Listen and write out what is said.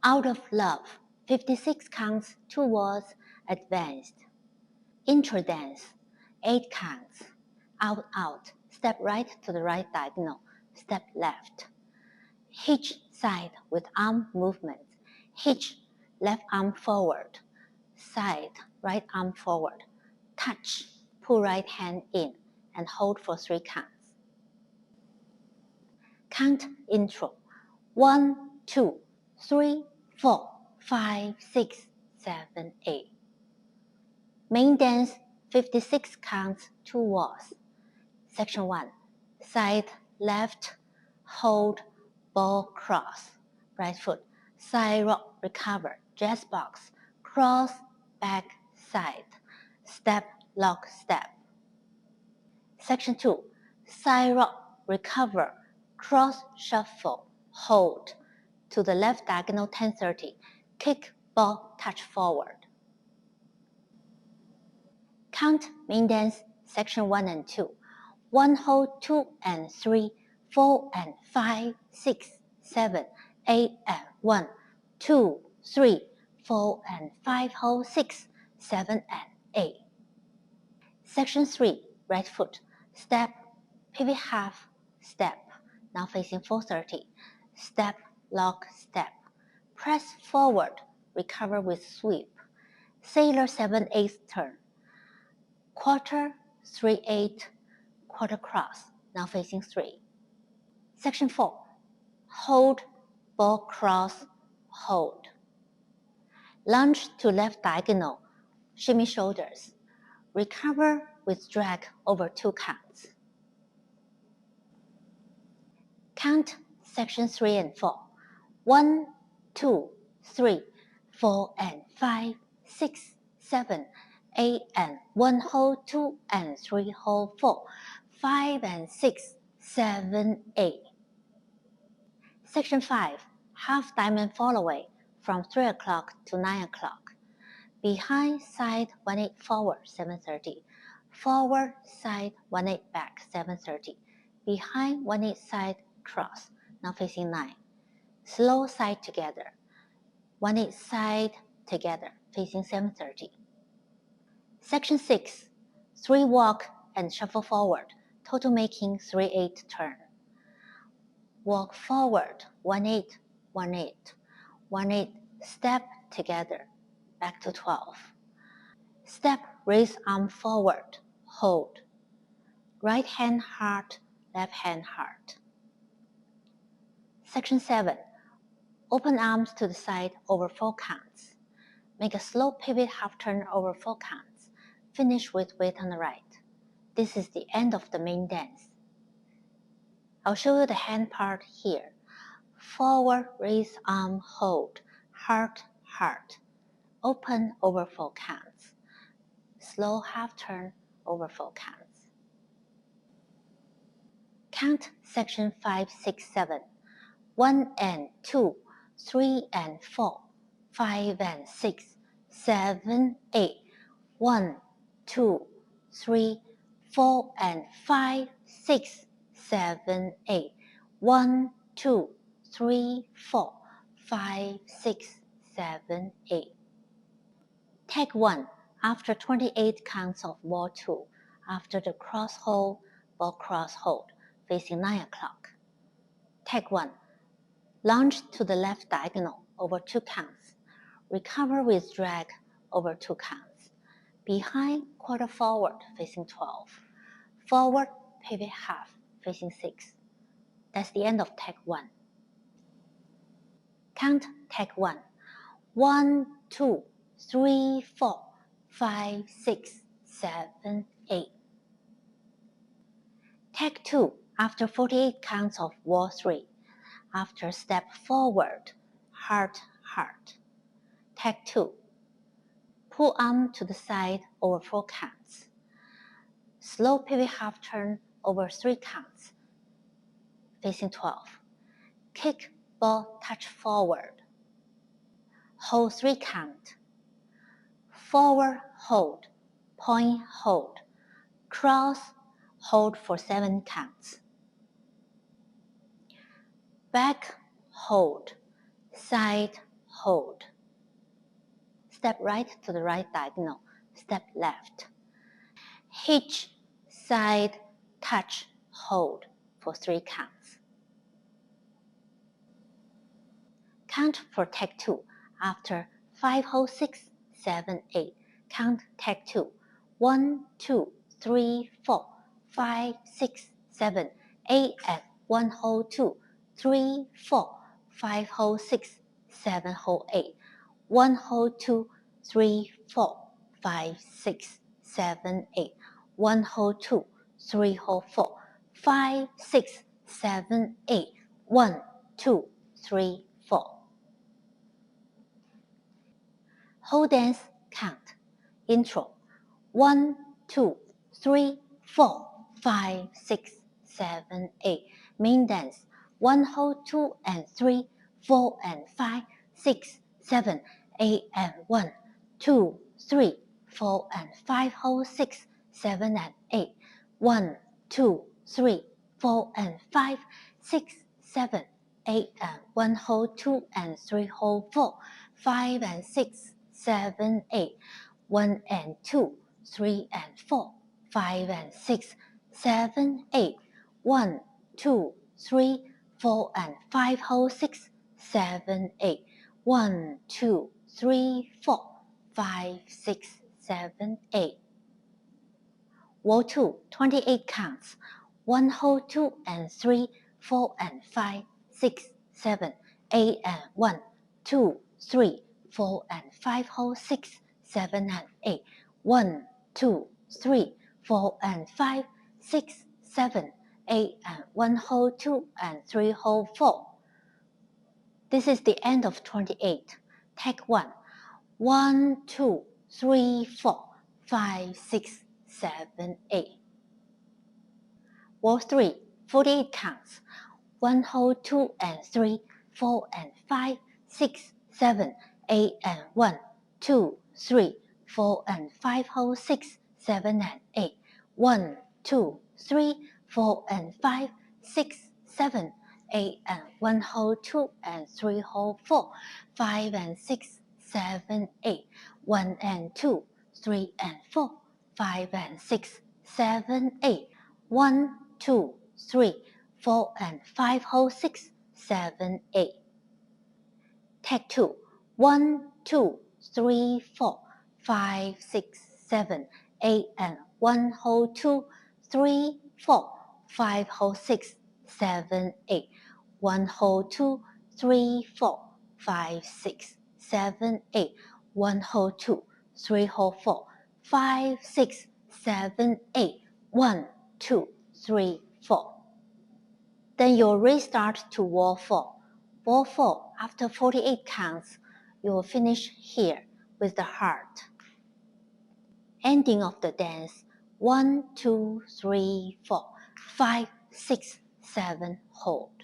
Out of love, 56 counts, 2 walls, advanced. Intro dance, 8 counts. Out, out, step right to the right diagonal, step left. Hitch side with arm movements. Hitch, left arm forward. Side, right arm forward. Touch, pull right hand in and hold for 3 counts. Count intro. 1, 2, 3, 4, 5, 6, 7, 8. Main dance, 56 counts, 2 walls. Section 1. Side, left, hold, ball, cross. Right foot, side rock, recover, jazz box, cross, back, side. Step, lock, step. Section 2. Side rock, recover, cross, shuffle, hold. To the left diagonal 10-30. Kick, ball, touch forward. Count main dance, section 1 and 2. 1 hold, 2 and 3, 4 and 5, 6, 7, 8 and 1, 2, 3, 4 and 5 hold, 6, 7 and 8. Section 3, right foot, step, pivot half, step, now facing 430, step, lock, step, press forward, recover with sweep, sailor 7/8 turn, quarter, 3/8, quarter cross, now facing 3. Section 4, hold, ball cross, hold. Lunge to left diagonal, shimmy shoulders, recover with drag over 2 counts. Count section 3 and 4. 1, 2, 3, 4 and 5, 6, 7, 8 and 1 hold, 2 and 3 hold, 4, 5 and 6, 7, 8. Section 5. Half diamond fall away from 3 o'clock to 9 o'clock. Behind side 1/8 forward 7:30. Forward side 1/8 back 7:30. Behind 1/8 side cross, now facing 9. Slow side together. 1/8 side together, facing 7:30. Section 6. 3 walk and shuffle forward, total making 3/8 turn. Walk forward, 1/8, 1/8, 1/8, step together, back to 12. Step, raise arm forward, hold. Right hand heart, left hand heart. Section 7. Open arms to the side over 4 counts. Make a slow pivot half turn over 4 counts. Finish with weight on the right. This is the end of the main dance. I'll show you the hand part here. Forward, raise arm, hold. Heart, heart. Open over 4 counts. Slow half turn over 4 counts. Count section 5, 6, 7. 1 and 2, 3 and 4, 5 and 6, 7, 8. 1, 2, 3, 4 and 5, 6, 7, 8. 1, 2, 3, 4, 5, 6, 7, 8. Tag 1. After 28 counts of wall 2, after the cross hold, ball cross hold, facing 9 o'clock. Tag 1. Lunge to the left diagonal over 2 counts. Recover with drag over 2 counts. Behind, quarter forward, facing 12. Forward, pivot half, facing 6. That's the end of tag 1. Count tag 1. 1, 2, 3, 4, 5, 6, 7, 8. Tag 2. After 48 counts of wall 3. After step forward, heart, heart. Tag 2. Pull arm to the side over 4 counts. Slow pivot half turn over 3 counts, facing 12. Kick, ball, touch forward. Hold 3 count. Forward, hold. Point, hold. Cross, hold for 7 counts. Back, hold. Side, hold. Step right to the right diagonal, step left. Hitch, side, touch, hold for 3 counts. Count for take 2. After 5 hold 6, 7, 8. Count take 2. 1, 2, 3, 4, 5, 6, 7, 8 and 1 hold 2, 3, 4, 5 hold 6, 7 hold 8. 1 hold 2, 3, 4, 5, 6, 7, 8. 1 hold 2, 3 hold 4, 5, 6, 7, 8. 1, 2, 3, 4. Whole dance count. Intro. 1, 2, 3, 4, 5, 6, 7, 8. Main dance. 1 hold 2 and 3, 4 and 5, 6, 7, 8 and 1, 2, 3, 4 and 5 hold 6, 7 and 8. 1, 2, 3, 4 and 5, 6, 7, 8 and 1 hold 2 and 3 hold 4, 5 and 6, 7, 8. 1 and 2, 3 and 4, 5 and 6, 7, 8. 1, 2, 3, 4 and 5 hold 6, 7, 8. 1, 2, 3, 4, 5, 6, 7, 8. Wall 2, 28 counts. 1 hold 2 and 3, 4 and 5, 6, 7, 8 and 1, 2, 3, 4 and 5 hold 6, 7 and 8. 1, 2, 3, 4 and 5, 6, 7, 8 and 1 hold 2 and 3 hold 4. This is the end of 28. Take 1. 1, 2, 3, 4, 5, 6, 7, 8. Wall 3, 48 counts. 1 hold 2 and 3, 4 and 5, 6, 7, 8 and 1, 2, 3, 4 and 5 hold 6, 7 and 8. 1, 2, 3, 4 and 5, 6, 7, 8 and 1 hold 2 and 3 hold 4, 5 and 6, 7, 8. 1 and 2, 3 and 4, 5 and 6, 7, 8. 1, 2, 3, 4 and 5 hold 6, 7, 8. Take 2. 1, 2, 3, 4, 5, 6, 7, 8 and 1 hold 2, 3, 4, 5 hold 6, 7, 8. 1 hold 2, 3, 4, 5, 6, 7, 8. 1 hold 2, 3 hold 4, 5, 6, 7, 8. 1, 2, 3, 4. Then you'll restart to wall 4. Wall 4, after 48 counts, you will finish here with the heart. Ending of the dance. 1, 2, 3, 4, 5, 6, 7, hold.